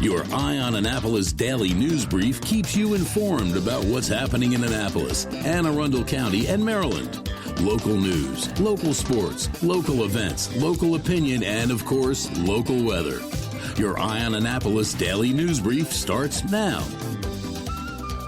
Your Eye on Annapolis daily news brief keeps you informed about what's happening in Annapolis, Anne Arundel County, and Maryland. Local news, local sports, local events, local opinion, and, of course, local weather. Your Eye on Annapolis daily news brief starts now.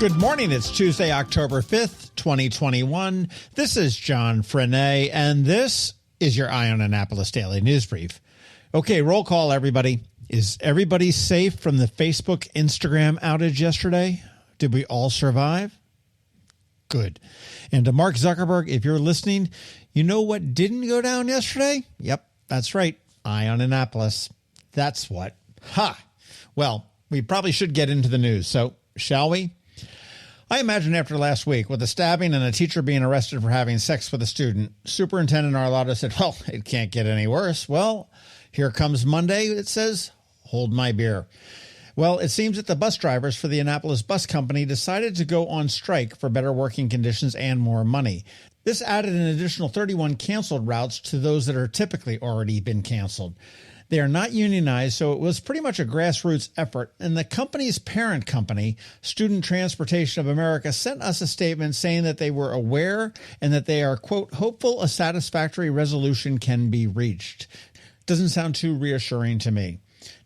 Good morning. It's Tuesday, October 5th, 2021. This is John Frenaye, and this is your Eye on Annapolis daily news brief. Okay, roll call, everybody. Is everybody safe from the Facebook, Instagram outage yesterday? Did we all survive? Good. And to Mark Zuckerberg, if you're listening, you know what didn't go down yesterday? Yep, that's right. Eye on Annapolis. That's what. Ha! Well, we probably should get into the news, so shall we? I imagine after last week, with a stabbing and a teacher being arrested for having sex with a student, Superintendent Arlotta said, well, it can't get any worse. Well, here comes Monday. It says, hold my beer. Well, it seems that the bus drivers for the Annapolis Bus Company decided to go on strike for better working conditions and more money. This added an additional 31 canceled routes to those that are typically already been canceled. They are not unionized, so it was pretty much a grassroots effort, and the company's parent company, Student Transportation of America, sent us a statement saying that they were aware and that they are, quote, hopeful a satisfactory resolution can be reached. Doesn't sound too reassuring to me.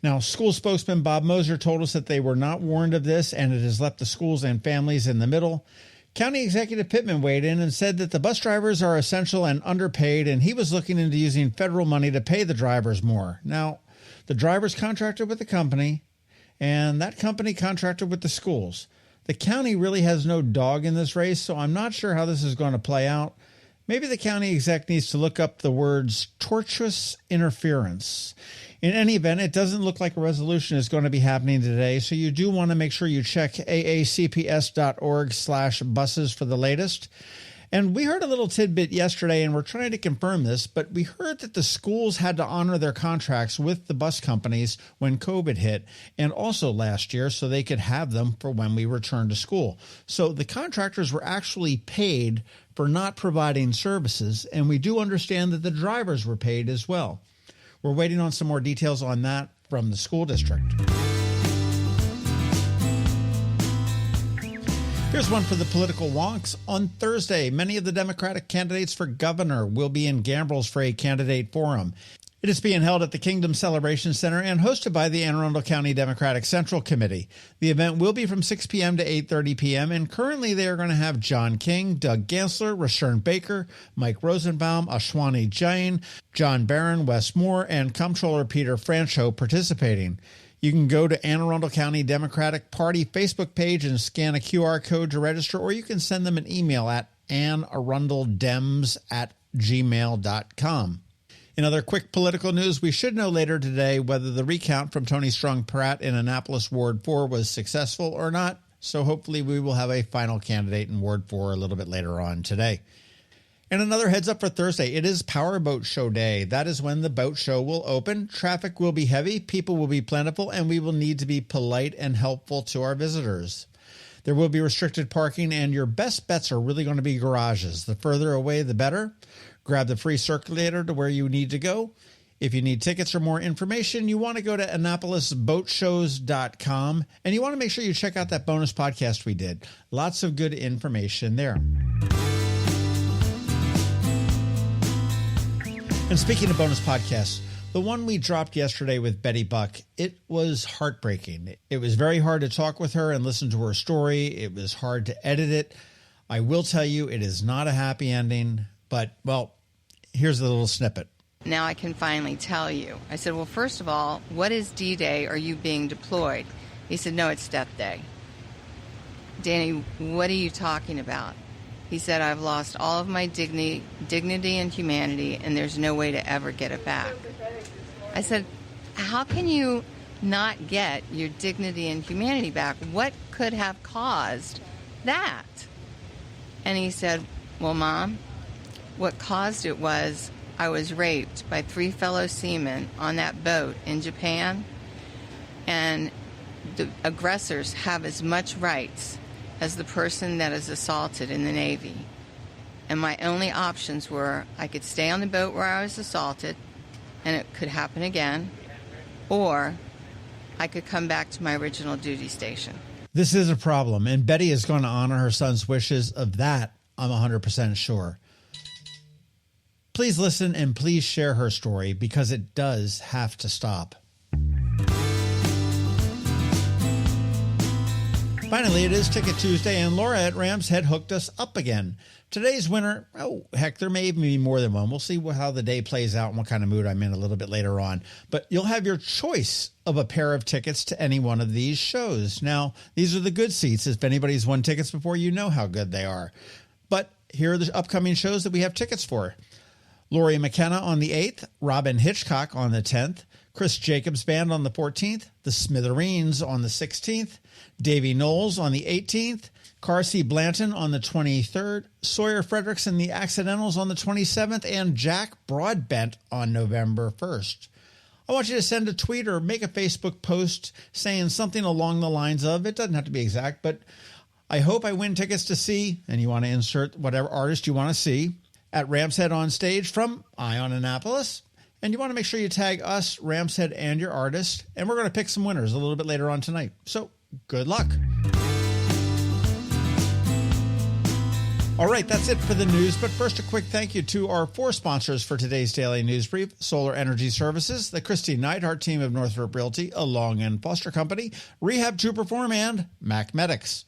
Now, school spokesman Bob Moser told us that they were not warned of this, and it has left the schools and families in the middle. County Executive Pittman weighed in and said that the bus drivers are essential and underpaid, and he was looking into using federal money to pay the drivers more. Now, the drivers contracted with the company, and that company contracted with the schools. The county really has no dog in this race, so I'm not sure how this is going to play out. Maybe the county exec needs to look up the words tortuous interference. In any event, it doesn't look like a resolution is going to be happening today, so you do want to make sure you check aacps.org/buses for the latest. And we heard a little tidbit yesterday, and we're trying to confirm this, but we heard that the schools had to honor their contracts with the bus companies when COVID hit, and also last year, so they could have them for when we return to school. So the contractors were actually paid for not providing services, and we do understand that the drivers were paid as well. We're waiting on some more details on that from the school district. Here's one for the political wonks. On Thursday, many of the Democratic candidates for governor will be in Gambrills for a candidate forum. It is being held at the Kingdom Celebration Center and hosted by the Anne Arundel County Democratic Central Committee. The event will be from 6 p.m. to 8:30 p.m., and currently they are going to have John King, Doug Gansler, Rashern Baker, Mike Rosenbaum, Ashwani Jain, John Barron, Wes Moore, and Comptroller Peter Francho participating. You can go to Anne Arundel County Democratic Party Facebook page and scan a QR code to register, or you can send them an email at annearundeldems@gmail.com. In other quick political news, we should know later today whether the recount from Tony Strong Pratt in Annapolis Ward 4 was successful or not, so hopefully we will have a final candidate in Ward 4 a little bit later on today. And another heads up for Thursday, it is Power Boat Show Day. That is when the boat show will open. Traffic will be heavy, people will be plentiful, and we will need to be polite and helpful to our visitors. There will be restricted parking, and your best bets are really going to be garages. The further away, the better. Grab the free circulator to where you need to go. If you need tickets or more information, you want to go to AnnapolisBoatShows.com, and you want to make sure you check out that bonus podcast we did. Lots of good information there. And speaking of bonus podcasts, the one we dropped yesterday with Betty Buck, it was heartbreaking. It was very hard to talk with her and listen to her story. It was hard to edit it. I will tell you, it is not a happy ending, but, well, here's the little snippet. Now I can finally tell you. I said, well, first of all, what is D-Day? Are you being deployed? He said, no, it's Death Day. Danny, what are you talking about? He said, I've lost all of my dignity and humanity, and there's no way to ever get it back. I said, how can you not get your dignity and humanity back? What could have caused that? And he said, well, Mom, what caused it was I was raped by 3 fellow seamen on that boat in Japan, and the aggressors have as much rights as the person that is assaulted in the Navy. And my only options were I could stay on the boat where I was assaulted, and it could happen again, or I could come back to my original duty station. This is a problem, and Betty is going to honor her son's wishes. Of that, I'm 100% sure. Please listen and please share her story, because it does have to stop. Finally, it is Ticket Tuesday, and Laura at Rams Head hooked us up again. Today's winner, there may even be more than one. We'll see how the day plays out and what kind of mood I'm in a little bit later on. But you'll have your choice of a pair of tickets to any one of these shows. Now, these are the good seats. If anybody's won tickets before, you know how good they are. But here are the upcoming shows that we have tickets for. Laurie McKenna on the 8th, Robin Hitchcock on the 10th, Chris Jacobs Band on the 14th, the Smithereens on the 16th, Davy Knowles on the 18th, Carsey Blanton on the 23rd, Sawyer Fredericks and the Accidentals on the 27th, and Jack Broadbent on November 1st. I want you to send a tweet or make a Facebook post saying something along the lines of, it doesn't have to be exact, but I hope I win tickets to see, and you want to insert whatever artist you want to see, at Rams Head on Stage from Eye on Annapolis. And you want to make sure you tag us, Rams Head, and your artist. And we're going to pick some winners a little bit later on tonight. So good luck. All right, that's it for the news. But first, a quick thank you to our 4 sponsors for today's Daily News Brief: Solar Energy Services, the Kristi Neidhardt Team of Northrop Realty, a Long and Foster Company, Rehab to Perform, and MacMedics.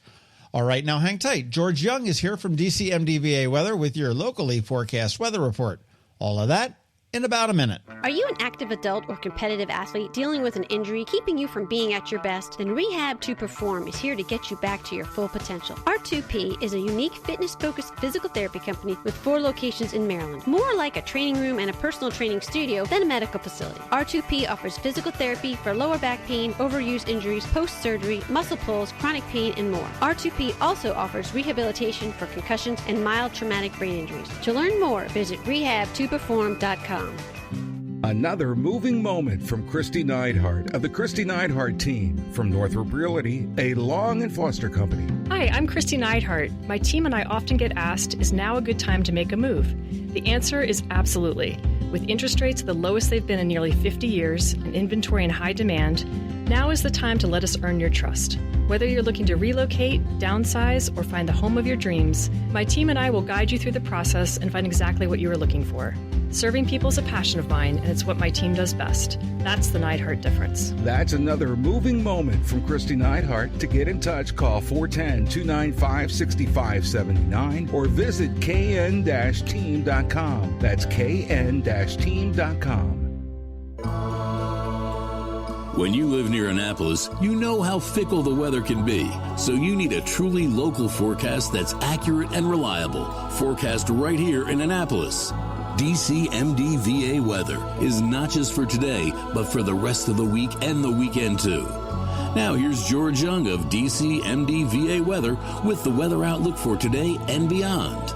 All right, now hang tight. George Young is here from DCMDVA Weather with your locally forecast weather report. All of that in about a minute. Are you an active adult or competitive athlete dealing with an injury keeping you from being at your best? Then Rehab to Perform is here to get you back to your full potential. R2P is a unique fitness-focused physical therapy company with 4 locations in Maryland. More like a training room and a personal training studio than a medical facility. R2P offers physical therapy for lower back pain, overuse injuries, post-surgery, muscle pulls, chronic pain, and more. R2P also offers rehabilitation for concussions and mild traumatic brain injuries. To learn more, visit rehabtoperform.com. Another moving moment from Kristi Neidhardt of the Kristi Neidhardt Team from Northrop Realty, a Long and Foster Company. Hi, I'm Kristi Neidhardt. My team and I often get asked, is now a good time to make a move? The answer is absolutely. With interest rates the lowest they've been in nearly 50 years and inventory in high demand, now is the time to let us earn your trust. Whether you're looking to relocate, downsize, or find the home of your dreams, my team and I will guide you through the process and find exactly what you are looking for. Serving people is a passion of mine, and it's what my team does best. That's the Neidhardt difference. That's another moving moment from Kristi Neidhardt. To get in touch, call 410-295-6579 or visit kn-team.com. That's kn-team.com. When you live near Annapolis, you know how fickle the weather can be. So you need a truly local forecast that's accurate and reliable. Forecast right here in Annapolis. DCMDVA Weather is not just for today, but for the rest of the week and the weekend too. Now here's George Young of DCMDVA Weather with the weather outlook for today and beyond.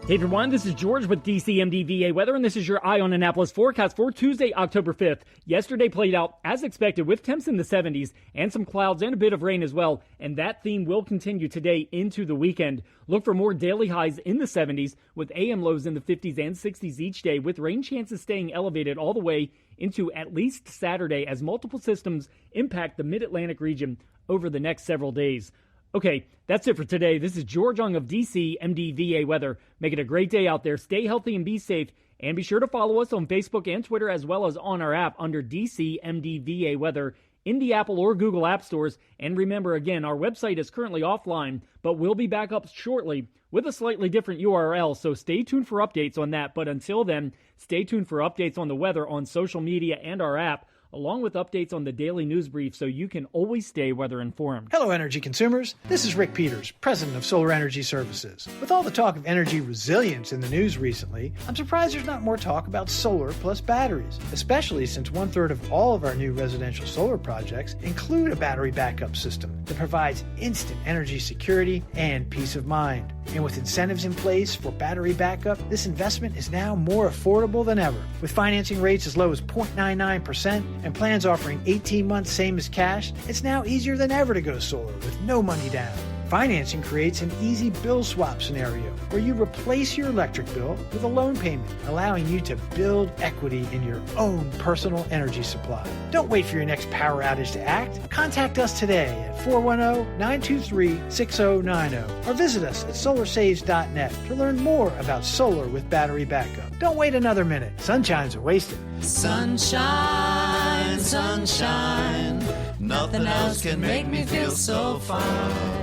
Hey everyone, this is George with DCMDVA Weather, and this is your Eye on Annapolis forecast for Tuesday, October 5th. Yesterday played out as expected with temps in the 70s and some clouds and a bit of rain as well, and that theme will continue today into the weekend. Look for more daily highs in the 70s with AM lows in the 50s and 60s each day, with rain chances staying elevated all the way into at least Saturday as multiple systems impact the mid-Atlantic region over the next several days. Okay, that's it for today. This is George Young of DCMDVA Weather. Make it a great day out there. Stay healthy and be safe. And be sure to follow us on Facebook and Twitter as well as on our app under DCMDVA Weather in the Apple or Google App Stores. And remember, again, our website is currently offline, but we'll be back up shortly with a slightly different URL. So stay tuned for updates on that. But until then, stay tuned for updates on the weather on social media and our app, along with updates on the daily news brief so you can always stay weather informed. Hello, energy consumers. This is Rick Peters, president of Solar Energy Services. With all the talk of energy resilience in the news recently, I'm surprised there's not more talk about solar plus batteries, especially since 1/3 of all of our new residential solar projects include a battery backup system that provides instant energy security and peace of mind. And with incentives in place for battery backup, this investment is now more affordable than ever. With financing rates as low as 0.99% and plans offering 18 months same as cash, it's now easier than ever to go solar with no money down. Financing creates an easy bill swap scenario where you replace your electric bill with a loan payment, allowing you to build equity in your own personal energy supply. Don't wait for your next power outage to act. Contact us today at 410-923-6090 or visit us at solarsaves.net to learn more about solar with battery backup. Don't wait another minute. Sunshine's are wasted. Sunshine, sunshine, nothing else can make me feel so fine.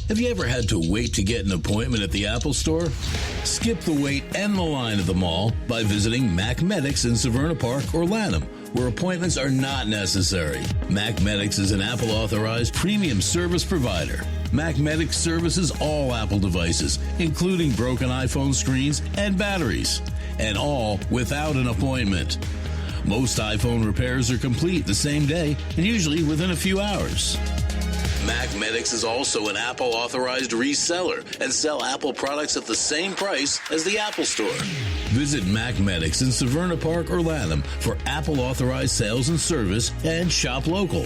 Have you ever had to wait to get an appointment at the Apple Store? Skip the wait and the line at the mall by visiting MacMedics in Severna Park or Lanham, where appointments are not necessary. MacMedics is an Apple-authorized premium service provider. MacMedics services all Apple devices, including broken iPhone screens and batteries, and all without an appointment. Most iPhone repairs are complete the same day and usually within a few hours. MacMedics is also an Apple-authorized reseller and sell Apple products at the same price as the Apple Store. Visit MacMedics in Severna Park or Lanham for Apple-authorized sales and service and shop local.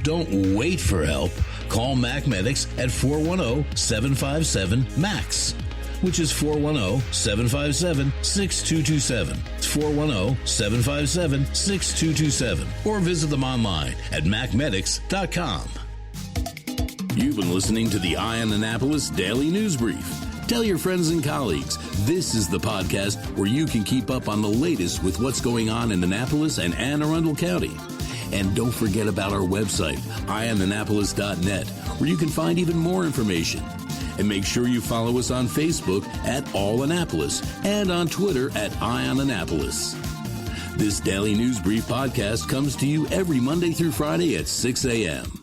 Don't wait for help. Call MacMedics at 410-757-MAX, which is 410-757-6227. It's 410-757-6227. Or visit them online at MacMedics.com. You've been listening to the Eye on Annapolis Daily News Brief. Tell your friends and colleagues, this is the podcast where you can keep up on the latest with what's going on in Annapolis and Arundel County. And don't forget about our website, eyeonannapolis.net, where you can find even more information. And make sure you follow us on Facebook at All Annapolis and on Twitter at Eye on Annapolis. This Daily News Brief podcast comes to you every Monday through Friday at 6 a.m.